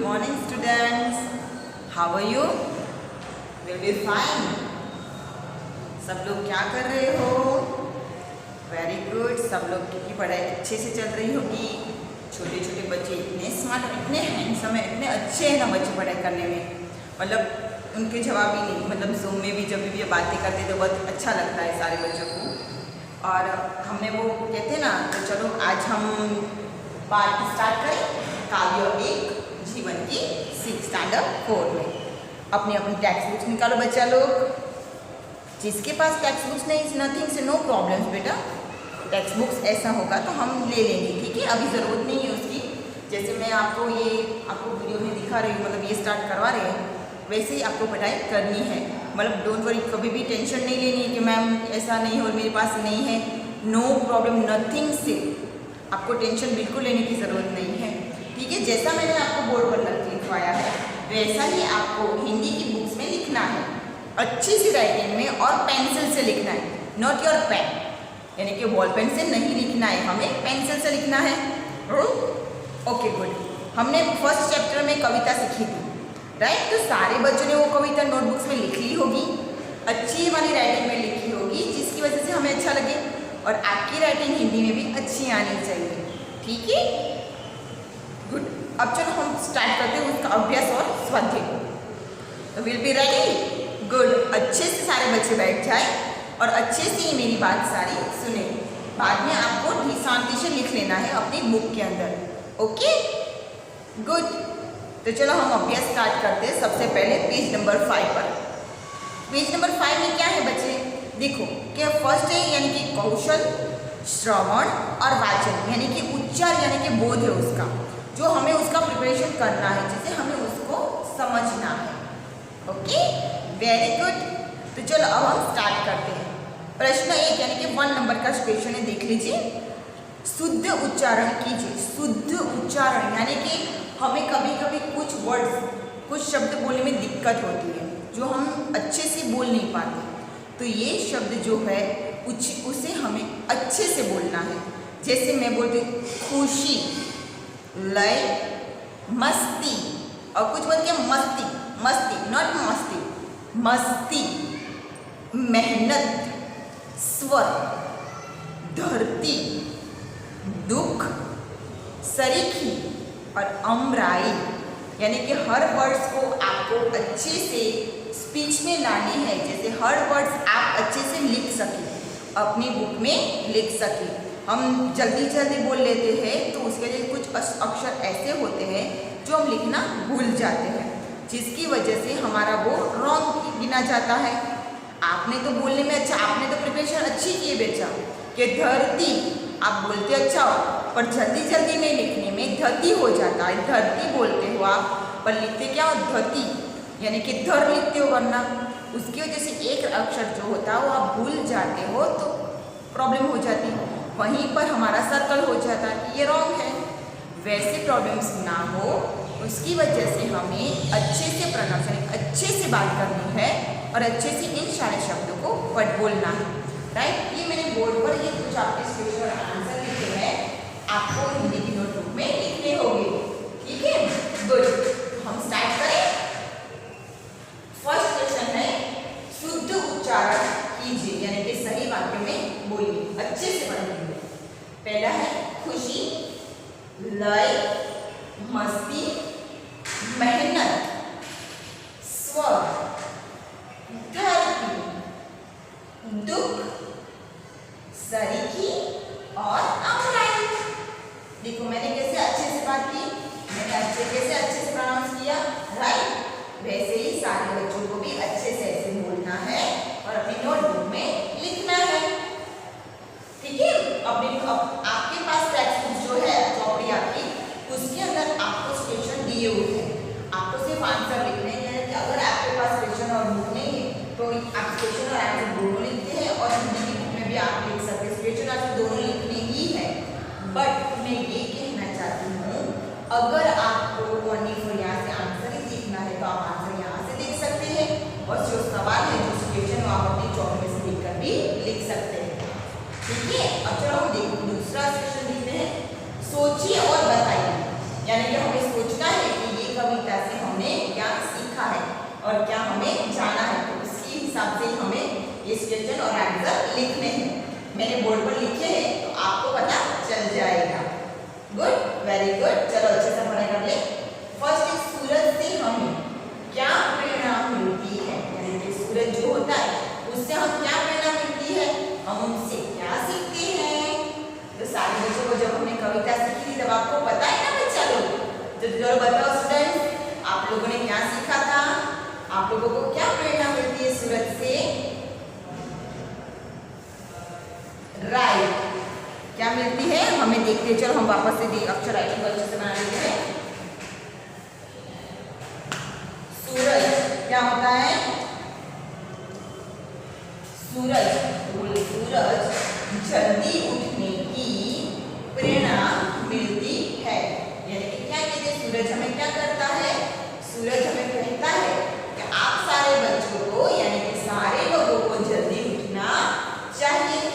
morning students. How are you? Will be fine. सब लोग क्या कर रहे हो? Very good. सब लोग की पढ़ाई अच्छे से चल रही होगी. छोटे छोटे बच्चे इतने स्मार्ट, इतने हैंडसम है, इतने अच्छे हैं ना बच्चे पढ़ाई करने में. मतलब उनके जवाब ही नहीं. मतलब जूम में भी जब भी ये बातें करते तो बहुत अच्छा लगता है सारे बच्चों को. और हमने वो कहते हैं ना, तो चलो आज हम पार्ट स्टार्ट करें. काव्य एक जीवन की 6 स्टैंडर्ड 4 में. अपनी अपनी टेक्स्ट बुक्स निकालो बच्चा लोग. जिसके पास टेक्स्ट बुक्स नहीं, इज नथिंग से नो प्रॉब्लम्स बेटा. टेक्स्ट बुक्स ऐसा होगा तो हम ले लेंगे, ठीक है. अभी ज़रूरत नहीं है उसकी. जैसे मैं आपको वीडियो में दिखा रही हूँ, मतलब ये स्टार्ट करवा रहे हैं, वैसे ही आपको पढ़ाई करनी है. मतलब डोंट वरी, कभी भी टेंशन नहीं लेनी है कि मैम ऐसा नहीं हो, मेरे पास नहीं है. नो प्रॉब्लम, नथिंग से आपको टेंशन बिल्कुल लेने की ज़रूरत नहीं है, ठीक है. जैसा मैंने आपको बोर्ड पर लिखवाया है वैसा ही आपको हिंदी की बुक्स में लिखना है. अच्छी सी राइटिंग में और पेंसिल से लिखना है. नॉट योर पेन, यानी कि बॉल पेन से नहीं लिखना है, हमें पेंसिल से लिखना है. Okay good. हमने फर्स्ट चैप्टर में कविता सीखी थी, राइट. तो सारे बच्चों ने वो कविता नोटबुक्स में लिख ली होगी, अच्छी वाली राइटिंग में लिखी होगी, जिसकी वजह से हमें अच्छा लगे. और आपकी राइटिंग हिंदी में भी अच्छी आनी चाहिए, ठीक है. गुड. अब चलो हम स्टार्ट करते हैं उसका अभ्यास और स्वाध्याय. तो विल बी रेडी. गुड. अच्छे से सारे बच्चे बैठ जाए और अच्छे से ही मेरी बात सारी सुने. बाद में आपको शांति से लिख लेना है अपनी बुक के अंदर. Okay good. तो चलो हम अभ्यास स्टार्ट करते हैं. सबसे पहले पेज नंबर 5 पर. पेज नंबर 5 में क्या है बच्चे, देखो कि फर्स्ट है यानी कि कौशल, श्रवण और वाचन, यानी कि उच्चार यानी कि बोध है उसका, जो हमें उसका प्रिपरेशन करना है, जिसे हमें उसको समझना है. Okay very good. तो चलो अब हम स्टार्ट करते हैं. प्रश्न 1 यानी कि 1 नंबर का क्वेश्चन है, देख लीजिए. शुद्ध उच्चारण कीजिए. शुद्ध उच्चारण यानी कि हमें कभी कभी कुछ वर्ड्स, कुछ शब्द बोलने में दिक्कत होती है, जो हम अच्छे से बोल नहीं पाते. तो ये शब्द जो है उसे हमें अच्छे से बोलना है. जैसे मैं बोलती हूँ खुशी, लय, मस्ती, और कुछ बोलते हैं मस्ती. मस्ती नॉट मस्ती, मस्ती, मेहनत, स्वर, धरती, दुख, सरीखी और अमराई. यानी कि हर वर्ड्स को आपको अच्छे से स्पीच में लानी है. जैसे हर वर्ड्स आप अच्छे से लिख सकें, अपनी बुक में लिख सकें. हम जल्दी जल्दी बोल लेते हैं तो उसके लिए कुछ अक्षर ऐसे होते हैं जो हम लिखना भूल जाते हैं, जिसकी वजह से हमारा वो रॉन्ग गिना जाता है. आपने तो बोलने में अच्छा, आपने तो प्रिपरेशन अच्छी की है बेटा, कि धरती आप बोलते अच्छा हो, पर जल्दी जल्दी में लिखने में धरती हो जाता है. धरती बोलते हो आप, पर लिखते क्या हो, धरती, यानी कि धर लिखते हो, वरना उसकी वजह से एक अक्षर जो होता है वो आप भूल जाते हो तो प्रॉब्लम हो जाती है. वहीं पर हमारा सर्कल हो जाता है कि ये रॉन्ग है. वैसे प्रॉब्लम्स ना हो उसकी वजह से हमें अच्छे से प्रोनाउंसिएशन, अच्छे से बात करनी है और अच्छे से इन सारे शब्दों को बोलना है, राइट. ये मैंने बोर्ड पर ये कुछ आपके क्वेश्चन और आंसर लिखे हैं, आपको हिंदी की नोटबुक में लिखने होंगे, ठीक है. गुड. हम स्टार्ट करें. फर्स्ट क्वेश्चन है शुद्ध उच्चारण कीजिए, यानी कि सही वाक्य में बोलिए, अच्छे से पढ़िए. पहला है खुशी, लय, मस्ती, मेहनत, स्वर, धरती, दुख, सरीखी और अमराई. देखो मैंने कैसे अच्छे से बात की, मैंने कैसे अच्छे से प्रोनाउंस किया, राइट. वैसे ही सारे बच्चों को भी अच्छे से ऐसे बोलना है और अपनी नोटबुक में लिखना है, ठीक है. अब आपके पास टेक्स्ट बुक जो है चौपड़ी आपकी, उसके अंदर आपको क्वेश्चन दिए हुए हैं, आपको सिर्फ आंसर लिखने हैं. कि अगर आपके पास क्वेश्चन और बुक नहीं है तो आप क्वेश्चन और आंसर दोनों लिखते हैं, और हिंदी की बुक में भी आप लिख सकते हैं. क्वेश्चन आंसर दोनों लिखने ही है. बट मैं ये कहना चाहती हूँ, अगर आपको ओनली फॉर यहाँ से आंसर ही देखना है तो आप आंसर यहाँ से देख सकते हैं, और जो सवाल है, जो क्वेश्चन आप अपनी चौपड़ी में से लिखकर भी लिख सकते हैं, ठीक है. अब चलो हम देखो दूसरा क्वेश्चन लिखते हैं. सोचिए और बताइए, यानी कि हमें सोचना है कि ये कविता और क्या हमें जाना है, तो उसके हिसाब से हमें ये क्वेश्चन और आंसर लिखने हैं। मैंने बोर्ड पर लिखे हैं तो आपको पता चल जाएगा। Good, very good. चलो अच्छे से पढ़ाई कर ले। फर्स्ट, सूरज से हमें क्या प्रेरणा मिलती है, यानी कि सूरज जो होता है उससे हम क्या प्रेरणा मिलती है, हम उनसे क्या सीखते हैं। तो सारे बच्चों को जब हमने कविता सीखी थी तब आपको पता है ना बच्चा लोग, तो जरूर बताओ स्टूडेंट्स, आप लोगों ने क्या सीखा था, आप लोगों को क्या प्रेरणा मिलती है सूरज से। राइट, क्या मिलती है हमें, देखते चलो हम वापस से अक्षर राइटिंग अच्छे से बना लेते हैं। सूरज क्या होता है, सूरज जल्दी उठने की प्रेरणा मिलती है, यानी कि क्या कहते हैं, सूरज हमें क्या करता है, सूरज हमें कहता है कि आप सारे बच्चों को, यानी कि सारे लोगों को जल्दी उठना चाहिए।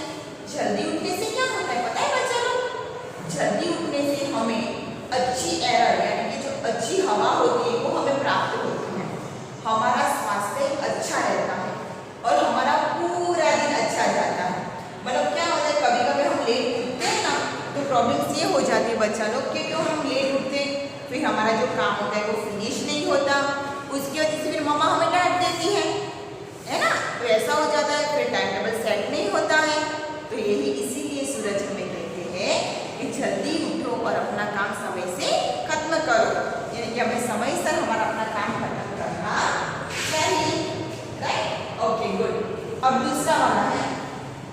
जल्दी उठने से क्या होता है पता है बच्चा लोग, जल्दी उठने से हमें अच्छी एयर, यानी कि जो अच्छी हवा होती है वो हमें प्राप्त होती है, हमारा स्वास्थ्य अच्छा रहता है और हमारा पूरा दिन अच्छा जाता है। मतलब क्या होता है, कभी कभी हम लेट उठते हैं ना तो प्रॉब्लम्स ये हो जाती है बच्चा लोग कि क्यों हम लेट उठते, फिर हमारा जो काम होता है वो फिनिश नहीं होता, उसकी वजह से फिर मम्मा हमें डांट देती है ना, तो ऐसा हो जाता है, फिर टाइम टेबल सेट नहीं होता है। तो यही इसीलिए सूरज हमें कहते हैं कि जल्दी उठो और अपना काम समय से खत्म करो, यानी कि हमें समय से हमारा अपना काम खत्म करना चाहिए। Right, okay good. अब दूसरा वाला है,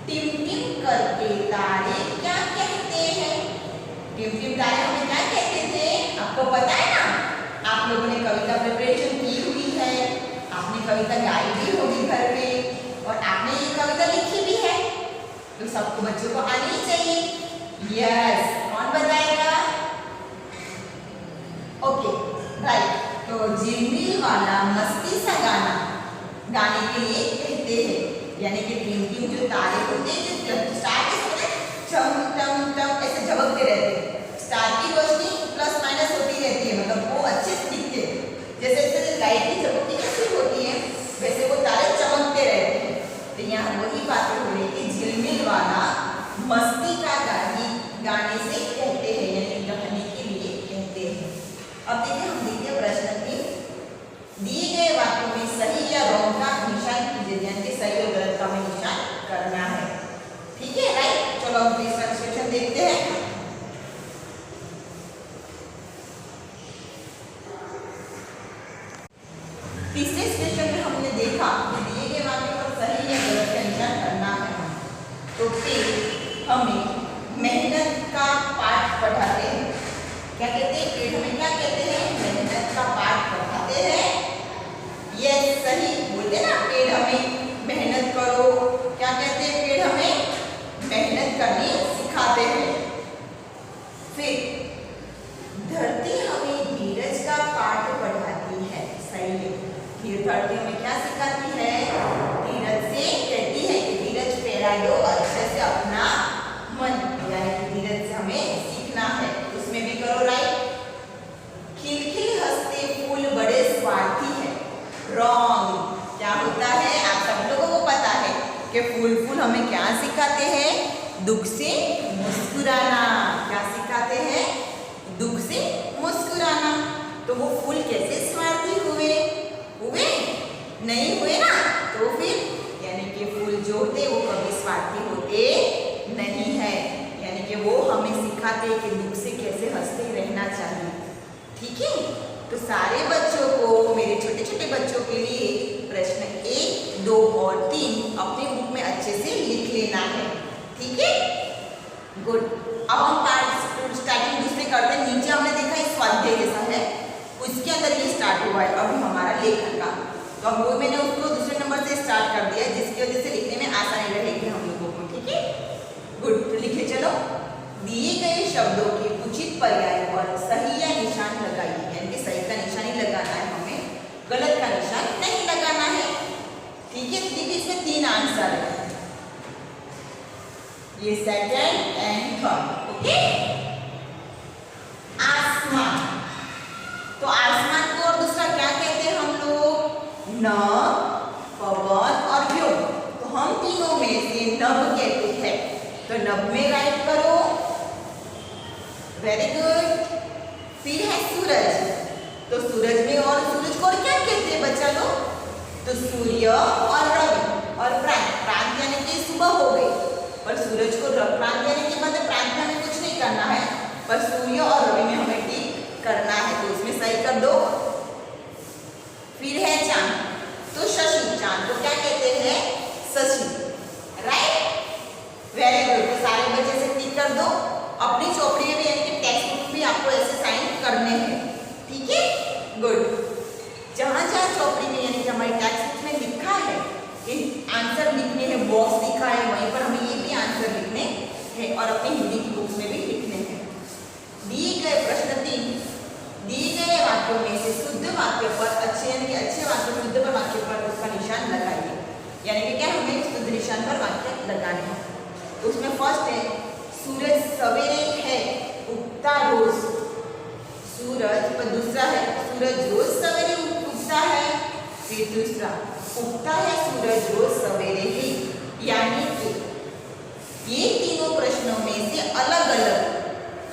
टिम टिम करके तारे क्या कहते हैं। टिम टिम तारे हमें क्या कहते थे, आपको पता है ना, आप लोगों ने कविता प्रिपरेशन की हुई है, आपने कविता गाई भी होगी घर पे और आपने ये कविता लिखी भी है, तो सबको बच्चों को आनी चाहिए। यस, कौन बताएगा। ओके राइट, तो झिलमिल वाला मस्ती सा गाना गाने के लिए कहते हैं, यानी कि टिम टिम जो तारे होते हैं जो स्टार के समय चम चम चम ऐसे झपकते रहते हैं, स्टार की रोशनी प्लस माइनस होती रहती है, मतलब वो अच्छे से दिखते हैं, जैसे जैसे लाइट की झपकती कैसी होती है वैसे वो तारे चमकते रहते हैं। तो यहाँ वही बातें हो रही कि झिलमिल वाला मस्ती का गाने से कहते हैं, यानी गाने के लिए कहते हैं। अब देखिए हम देखते हैं प्रश्न की, दिए गए वाक्यों में सही या रॉन्ग का निशान कीजिए, यानी कि सही और गलत का हमें निशान करना है। ठीक है, राइट। चलो हम तीसरा क्वेश्चन देखते हैं। तीसरे क्वेश्चन में हमने देखा कि दिए गए वाक्यों पर सही या गलत का निशान करना है, तो फिर हमें मेहनत का पाठ पढ़ाते हैं। क्या कहते हैं, फिर हमें क्या कहते हैं, मेहनत का पाठ पढ़ाते हैं। ये सही बोलते ना, पेड़ हमें मेहनत करो, क्या कहते हैं, पेड़ हमें मेहनत करनी सिखाते हैं। फिर धरती हमें धीरज का पाठ पढ़ाती है, सही है, धरती हमें क्या सिखाती है, धीरज से कहती है कि धीरज पैरा लो अच्छे से अपना मन, यानी कि धीरज से हमें सीखना है, उसमें भी करो राइट। खिलखिल हंसते फूल बड़े स्वार्थी है, रॉन्ग। क्या होता है, आप सब लोगों को पता है कि फूल हमें क्या सिखाते हैं, दुख से मुस्कुराना। क्या सिखाते हैं, दुख से मुस्कुराना। तो वो फूल कैसे स्वार्थी हुए नहीं हुए ना, तो फिर यानी कि फूल जो होते वो कभी स्वार्थी होते नहीं है, यानी कि वो हमें सिखाते हैं कि दुख से कैसे हंसते रहना चाहिए। ठीक है, तो सारे बच्चों को, मेरे छोटे छोटे बच्चों के लिए प्रश्न 1, 2 और 3 अपनी बुक में अच्छे से लिख लेना है। ठीक है, गुड। अब हम पार्ट स्टार्टिंग दूसरे करते हैं। नीचे हमने देखा एक स्वाध्याय जैसा है, उसके अंदर ये स्टार्ट हुआ है अभी हमारा लेखन का, तो अब वो मैंने उसको दूसरे नंबर से स्टार्ट कर दिया, जिसकी वजह से लिखने में आसानी रहेगी हम लोगों को। ठीक है, गुड। तो लिखे चलो, दिए गए शब्दों के उचित पर्याय पर सही या निशान लगाइए, यानी कि सही का निशान ही लगाना है हमें, गलत का निशान नहीं लगाना है। ठीक है, देखिए इसमें 3 आंसर है, ये सेकंड एंड थर्ड। ओके, आसमान, तो आसमान को और दूसरा क्या कहते हैं हम लोग, न, पवन और व्योम। तो हम तीनों में से नभ कहते हैं, तो नभ में राइट करो। Very good. फिर है सूरज, तो सूरज में और सूरज को और क्या कहते हैं बच्चा लोग? तो सूर्य और रवि और प्रांत। प्रांत यानी कि सुबह हो गई, और सूरज को प्रांत यानी कि मतलब प्रांत में हमें कुछ नहीं करना है, पर सूर्य और रवि में हमें टिक करना है, तो इसमें सही कर दो। फिर है चांद, तो शशि। चांद को क्या कहते हैं? शशि। Right, very good. तो सारे बच्चे से टिक कर दो। अपनी चौपड़ी में भी यानी कि टेक्स्ट बुक भी आपको ऐसे साइन करने हैं, ठीक है? गुड। जहाँ जहाँ चौपड़ी में यानी कि हमारी टेक्स्ट बुक में लिखा है कि आंसर लिखने हैं, बॉक्स लिखा है, वहीं पर हमें ये भी आंसर लिखने हैं और अपनी हिंदी की बुक्स में भी लिखने हैं। दिए गए प्रश्न 3, दिए गए वाक्यों में से शुद्ध वाक्य पर अच्छे यानी कि अच्छे वाक्य शुद्ध पर वाक्य पर उसका निशान लगाइए। यानी कि क्या हमें शुद्ध निशान पर वाक्य लगाने हैं। तो उसमें फर्स्ट है सूरज सवेरे है उगता रोज। सूरज पर दूसरा है सूरज रोज सवेरे उगता है। फिर दूसरा उगता है सूरज रोज सवेरे ही। यानी कि ये तीनों प्रश्नों में से अलग अलग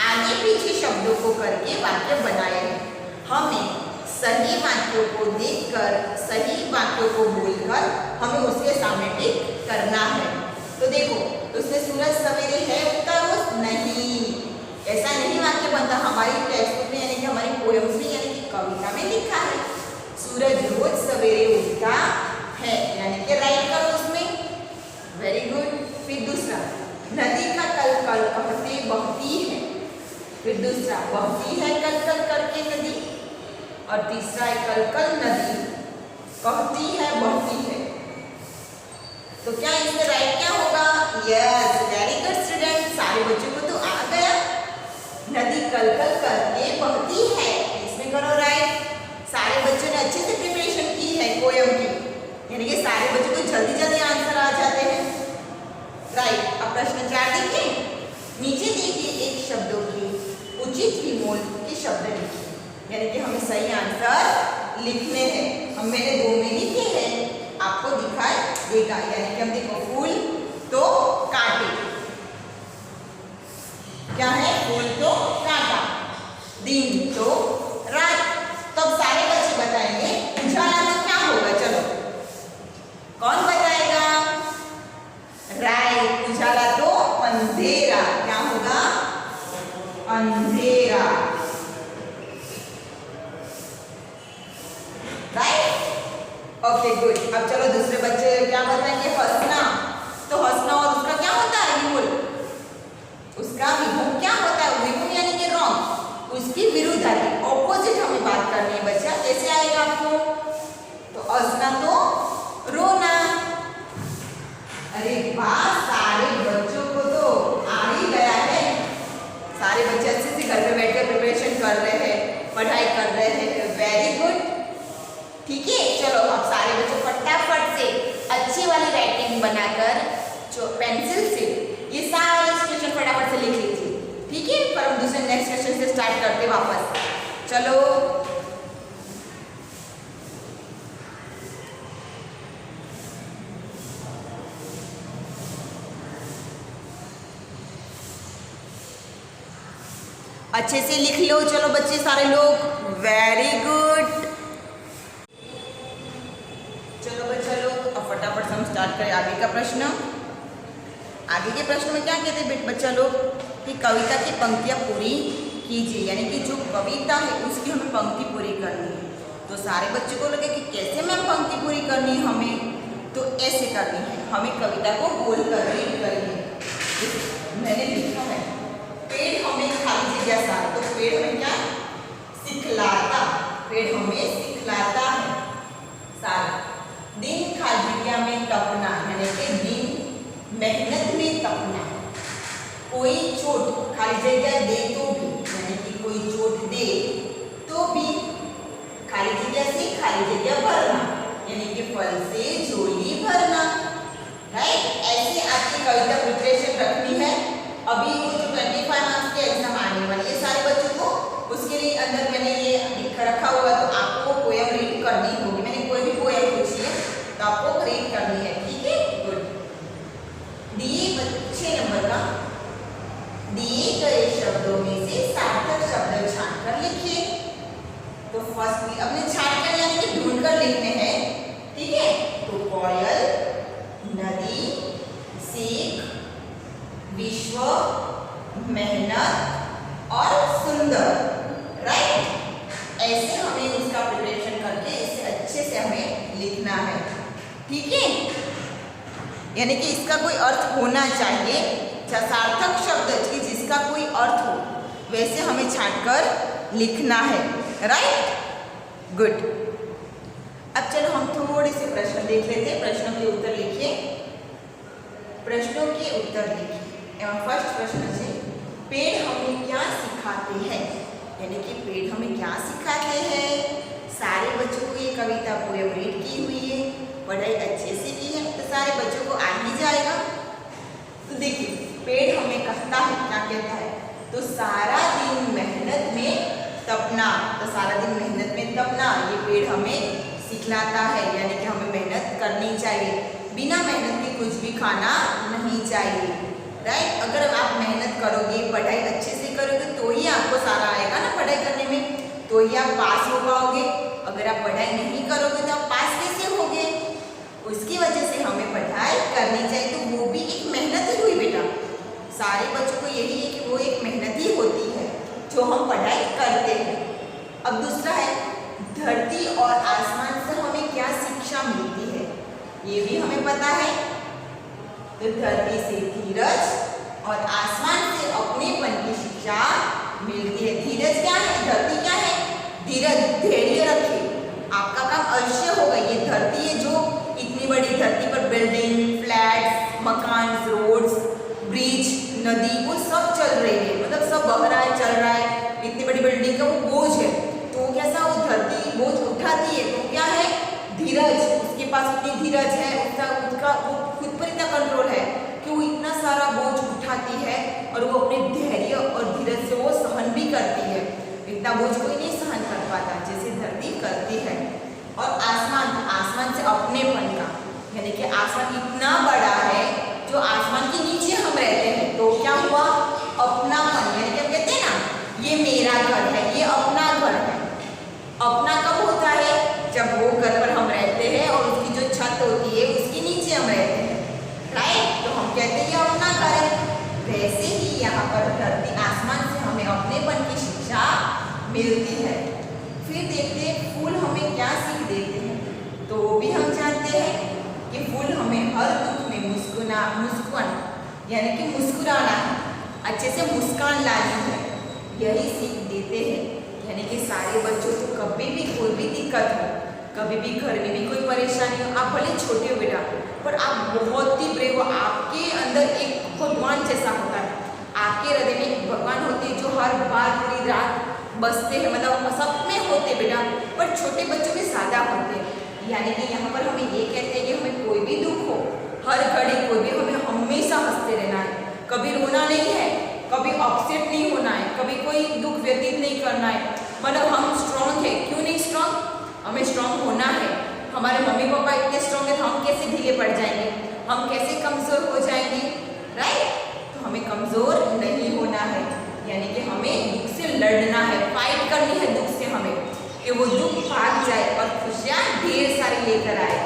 आगे पीछे शब्दों को करके वाक्य बनाए हैं। हमें सही वाक्यों को देखकर, सही वाक्यों को बोलकर हमें उसके सामने टिक करना है। तो देखो, तो उसमें सूरज सवेरे है उगता रोज नहीं, ऐसा नहीं वाक्य बनता। हमारी टेक्स्ट बुक में यानी कि हमारी पोएम्स में यानी कि कविता में लिखा है सूरज रोज सवेरे उगता है, यानी कि राइट करो उसमें। Very good. फिर दूसरा नदी का कल कल कहते बहती है। फिर दूसरा बहती है कल कल करके नदी, और तीसरा है कल कल नदी कहती है बहती है। तो क्या इसमें राइट क्या होगा? यस, वेरी गुड स्टूडेंट, सारे बच्चों को तो आ गया। नदी कल कल करके बहती है, इसमें करो राइट। सारे बच्चों ने अच्छे से प्रिपरेशन की है पोएम की, यानी कि सारे बच्चों को जल्दी जल्दी आंसर आ जाते हैं। राइट। अब प्रश्न 4 देखिए। नीचे देखिए एक शब्दों की उचित विमोल के शब्द लिखिए, यानी कि हमें सही आंसर लिखने हैं। हम मैंने 2 में लिखे हैं, आपको दिखाई देगा। यानी कि हम देखो फूल तो कांटे, क्या है? फूल तो कांटा, दिन तो रात। तो अब सारे बच्चे बताएंगे उजाला तो क्या होगा। चलो कौन बताएगा? राइट, उजाला तो अंधेरा। क्या होगा? अंधेरा। Right, okay good. अब चलो दूसरे बच्चे क्या बताएंगे? हंसना। तो हंसना और उसका क्या होता है? विमुल। उसका विमुल क्या होता है? विमुल यानी कि रॉन्ग, उसकी विरुद्ध आएगी, ऑपोजिट हमें बात करनी है बच्चा। कैसे आएगा आपको? तो हंसना तो रोना। अरे वाह, सारे बच्चों को तो आ ही गया है। सारे बच्चे अच्छे से घर पे बैठकर प्रिपरेशन कर रहे हैं, पढ़ाई कर रहे हैं। वेरी गुड, ठीक है। चलो अब सारे बच्चे फटाफट से अच्छी वाली राइटिंग बनाकर जो पेंसिल से ये सारे क्वेश्चन फटाफट से लिख लीजिए, ठीक है। पर हम दूसरे नेक्स्ट क्वेश्चन से स्टार्ट करते वापस। चलो अच्छे से लिख लो। चलो बच्चे सारे लोग, वेरी गुड। चलो बच्चा लोग अब फटाफट से हम स्टार्ट करें आगे का प्रश्न। आगे के प्रश्न में क्या कहते हैं बच्चा लोग कि कविता की पंक्तियां पूरी कीजिए, यानी कि जो कविता है उसकी हमें पंक्ति पूरी करनी है। तो सारे बच्चों को लगे कि कैसे मैम पंक्ति पूरी करनी है हमें? तो ऐसे करनी है, हमें कविता को बोल कर रीड करेंगे। मैंने लिखा है पेड़ हमें खाली जगह सा, तो पेड़ हमें क्या सिखलाता, पेड़ हमें सिखलाता है सारा। दिन खाली जगह में तपना, यानी कि दिन मेहनत में तपना। कोई चोट खाली जगह दे तो भी, यानी कि कोई चोट दे तो भी खाली जगह से खाली जगह भरना, यानी कि फल से झोली भरना। राइट, ऐसे आपकी कविता प्रिपरेशन रखनी है। अभी वो जो 25 मार्क्स के एग्जाम आने वाले ये सारे बच्चों को, उसके लिए अंदर मैंने ये लिख रखा हुआ, तो आपको पोएम रीड करनी होगी। मैंने कोई भी पोएम लिखने हैं, ठीक है। तो कोयल, नदी, सीख, विश्व, मेहनत और सुंदर, राइट। ऐसे हमें उसका प्रिपरेशन करके इसे अच्छे से हमें लिखना है, ठीक है। यानी कि इसका कोई अर्थ होना चाहिए, सार्थक शब्द कि जिसका कोई अर्थ हो वैसे हमें छांटकर लिखना है, राइट। गुड। अब चलो हम थोड़े से प्रश्न देख लेते हैं। प्रश्नों के उत्तर लिखिए। प्रश्नों के उत्तर लिखिए। फर्स्ट प्रश्न से, पेड़ हमें क्या सिखाते हैं? यानी कि पेड़ हमें क्या सिखाते हैं? सारे बच्चों को ये कविता पोएम रीड की हुई है, पढ़ाई अच्छे से की है, तो सारे बच्चों को आ ही जाएगा। तो देखिए, पेड़ हमें कहता है, क्या कहता है? तो सारा दिन मेहनत में तपना, तो सारा दिन मेहनत में तपना ये पेड़ हमें सिखलाता है। यानी कि हमें मेहनत करनी चाहिए, बिना मेहनत के कुछ भी खाना नहीं चाहिए, राइट। अगर आप मेहनत करोगे, पढ़ाई अच्छे से करोगे तो ही आपको सारा आएगा ना पढ़ाई करने में, तो ही आप पास हो पाओगे। अगर आप पढ़ाई नहीं करोगे तो आप पास कैसे होगे? उसकी वजह से हमें पढ़ाई करनी चाहिए। तो वो भी एक मेहनत ही हुई बेटा, सारे बच्चों को यही है कि वो एक मेहनत ही होती है जो हम पढ़ाई करते हैं। अब दूसरा है, धरती और आसमान से हमें क्या शिक्षा मिलती है? ये भी हमें पता है। तो धरती से धीरज और आसमान से अपनेपन की शिक्षा मिलती है। धीरज क्या है? धरती क्या है? धीरज, धैर्य रखिए, आपका काम अवश्य होगा। ये धरती है जो इतनी बड़ी धरती पर बिल्डिंग, फ्लैट्स, मकान, रोड्स, ब्रिज, नदी वो सब चल रही है, मतलब सब बह रहा है, चल रहा है। इतनी बड़ी बिल्डिंग का वो बोझ है, तो कैसा वो धरती बोझ उठाती है, तो क्या है? धीरज। उसके पास इतनी धीरज है, उसका वो खुद पर इतना कंट्रोल है कि वो इतना सारा बोझ उठाती है और वो अपने धैर्य और धीरज से वो सहन भी करती है। इतना बोझ कोई नहीं सहन कर पाता जैसे धरती करती है। और आसमान से अपनेपन का, यानी कि आसमान इतना बड़ा है जो आसमान के नीचे हम रहते हैं, तो क्या हुआ? अपनापन। यानी कि हम कहते हैं ना, ये मेरा घर है, ये अपना घर है। अपना कब होता है? जब वो घर पर हम रहते हैं और उसकी जो छत होती है उसके नीचे हम रहते हैं, राइट। तो हम कहते हैं ये अपना घर है। वैसे ही यहाँ पर धरती आसमान से हमें अपनेपन की शिक्षा मिलती है। फिर देखते हैं फूल हमें क्या सीख देते हैं। तो वो भी हम जानते हैं कि फूल हमें हर दुख में मुस्कुराना, यानी कि मुस्कुराना है, अच्छे से मुस्कान लानी है, यही सीख देते हैं। यानी कि सारे बच्चों को कभी भी कोई भी दिक्कत हो, कभी भी घर में भी कोई परेशानी हो, आप भले छोटे हो बेटा, पर आप बहुत ही ब्रेव हो। आपके अंदर एक भगवान जैसा होता है, आपके हृदय में एक भगवान होते हैं जो हर बार पूरी रात बसते हैं, मतलब सब में होते बेटा, पर छोटे बच्चों में ज़्यादा होते हैं। यानी कि यहाँ पर हमें ये कहते हैं कि हमें कोई भी दुख हो, हर घड़ी कोई भी, हमें हमेशा हंसते रहना है, कभी रोना नहीं है, कभी अपसेट नहीं होना है, कभी कोई दुख व्यतीत नहीं करना है। मतलब हम स्ट्रांग है, क्यों नहीं स्ट्रांग? हमें स्ट्रांग होना है। हमारे मम्मी पापा इतने स्ट्रांग है तो हम कैसे ढीले पड़ जाएंगे, हम कैसे कमज़ोर हो जाएंगे, राइट। तो हमें कमज़ोर नहीं होना है, यानी कि हमें दुख से लड़ना है, फाइट करनी है दुख से हमें, कि वो दुख भाग जाए और खुशियाँ ढेर सारी लेकर आए,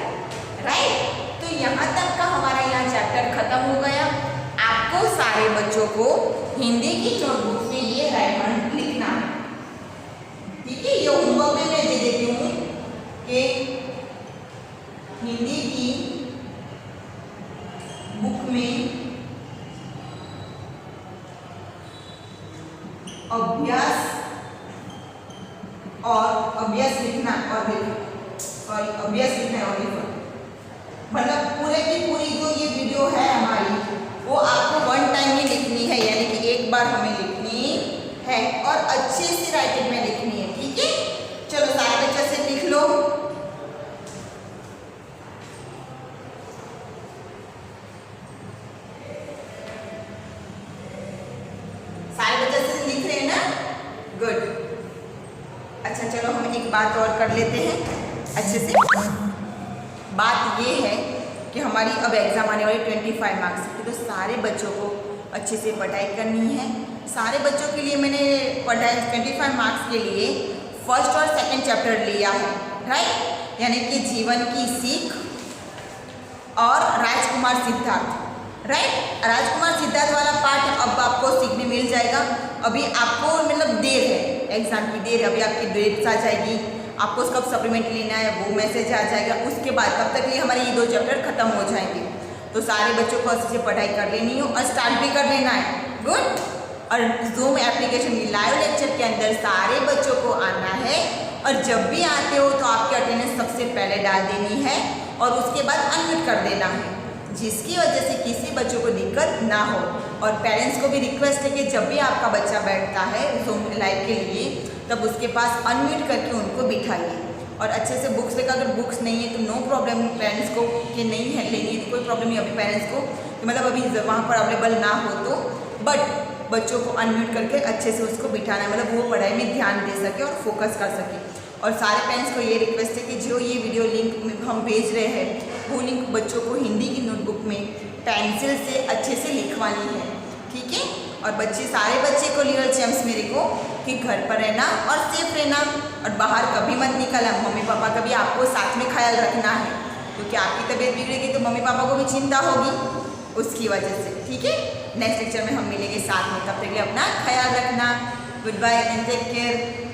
राइट। तो यहाँ तक का हमारा यहाँ चैप्टर खत्म हो गया। आपको सारे बच्चों को हिंदी की नोटबुक में ये राइमर लिखना है, ठीक है। ये होमवर्क में मैं दे देती हूँ कि हिंदी की बुक में अभ्यास लिखना और लिखना, मतलब पूरे की पूरी जो ये वीडियो है हमारी, वो आपको वन टाइम ही लिखनी है, यानी कि एक बार हमें लिखनी है और अच्छे से राइटिंग में लिखनी है, ठीक है। चलो सारे बच्चे से लिख लो। सारे बच्चे से लिख रहे हैं ना? गुड। अच्छा चलो हम एक बात और कर लेते हैं अच्छे से। बात ये है कि हमारी अब एग्ज़ाम आने वाली 25 मार्क्स की, तो सारे बच्चों को अच्छे से पढ़ाई करनी है। सारे बच्चों के लिए मैंने पढ़ाई 25 मार्क्स के लिए फर्स्ट और सेकंड चैप्टर लिया है, राइट। यानी कि जीवन की सीख और राजकुमार सिद्धार्थ, राइट। राजकुमार सिद्धार्थ वाला पार्ट अब आपको सीखने मिल जाएगा। अभी आपको मतलब देर है, एग्जाम की देर है, अभी आपकी डेट्स आ जाएगी, आपको कब सप्लीमेंट लेना है वो मैसेज आ जाएगा। उसके बाद तब तक लिए हमारे ये 2 चैप्टर खत्म हो जाएंगे। तो सारे बच्चों को अच्छे से पढ़ाई कर लेनी हो और स्टार्ट भी कर लेना है। गुड। और जूम एप्लीकेशन की लाइव लेक्चर के अंदर सारे बच्चों को आना है और जब भी आते हो तो आपकी अटेंडेंस सबसे पहले डाल देनी है और उसके बाद अनम्यूट कर देना है, जिसकी वजह से किसी बच्चों को दिक्कत ना हो। और पेरेंट्स को भी रिक्वेस्ट है कि जब भी आपका बच्चा बैठता है जूम लाइव के लिए तब उसके पास अनम्यूट करके उनको बिठाइए और अच्छे से बुक्स लेकर, अगर बुक्स नहीं है तो नो प्रॉब्लम पेरेंट्स को कि नहीं है लेनी है तो कोई प्रॉब्लम नहीं अभी पेरेंट्स को, कि मतलब अभी वहाँ पर अवेलेबल ना हो तो, बट बच्चों को अनम्यूट करके अच्छे से उसको बिठाना है, मतलब वो पढ़ाई में ध्यान दे सके और फोकस कर सके। और सारे पेरेंट्स को ये रिक्वेस्ट है कि जो ये वीडियो लिंक हम भेज रहे हैं वो लिंक बच्चों को हिंदी की नोटबुक में पेंसिल से अच्छे से लिखवानी है, ठीक है। और सारे बच्चे को लियल चैम्प्स मेरे को कि घर पर रहना और सेफ रहना और बाहर कभी मत निकलना। मम्मी पापा का भी आपको साथ में ख्याल रखना है, क्योंकि आपकी तबीयत बिगड़ेगी तो मम्मी पापा को भी चिंता होगी उसकी वजह से, ठीक है। नेक्स्ट लेक्चर में हम मिलेंगे साथ में, तब तक के लिए अपना ख्याल रखना। Goodbye and take care.